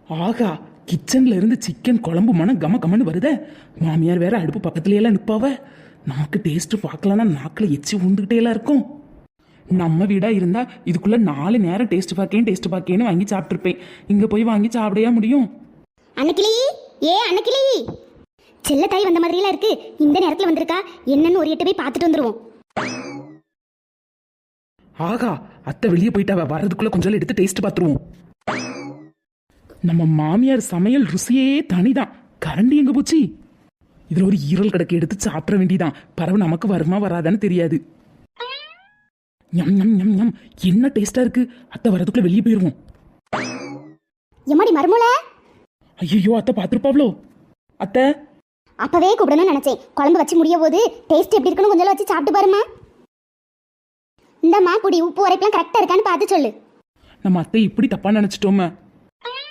ஆகா, கிச்சன்ல இருந்து சிக்கன் குழம்பு மனம் கம கமன்னு வருதே. மாமியார் வேற அடுப்பு பக்கத்துல எல்லாம் நிப்பாவ. நமக்கு டேஸ்ட் பார்க்கலன்னா நாக்கில் எச்சி ஊந்துக்கிட்டே எல்லாம் இருக்கும். நம்ம வீடா இருந்தா இதுக்குள்ள 4 நேரம் டேஸ்ட் பார்க்கேன்னு வாங்கி சாப்பிட்டுருப்பேன். இங்க போய் வாங்கி சாப்பிடையா முடியும்? அன்னைக்கிளி, அன்னைக்கிளி, செல்ல தாய் வந்த மாதிரிலாம் இருக்கு. இந்த நேரத்துல வந்திருக்கா என்னன்னு ஒரு எட்டு போய் பார்த்துட்டு வந்துருவோம். ஆகா, அத்தை வெளியே போயிட்டாவ. வர்றதுக்குள்ள கொஞ்சம் எடுத்து டேஸ்ட் பார்த்துருவோம். நம்ம மாமியார் சமையல் ருசியே தனிதான். கரண்டி எங்க போச்சு? இதுல ஒரு ஈரல் கடக்கு எடுத்து சாப்பிட வேண்டியதான். பரவ நமக்கு வருமா வராதான்னு தெரியாது. ஞம் ஞம் ஞம் ஞம், என்ன டேஸ்டா இருக்கு. அத்தை வர்றதுக்குள்ள வெளியே போயிருவோம். எம்மாடி மருமூல, ஐயோ, அத்தை பாத்துருப்பாவ்ளோ. அத்தை, அப்பவே கூப்பிடணும்னு நினைச்சேன். குழம்பு வச்சு முடிய போது டேஸ்ட் எப்படி இருக்குன்னு கொஞ்சம் வச்சு சாப்பிட்டு பாருமா. இந்தம்மா புடி, உப்பு உரைப்பெல்லாம் கரெக்டா இருக்கான்னு பார்த்து சொல்லு. நம்ம அத்தை இப்படி தப்பா நினைச்சிட்டோமே.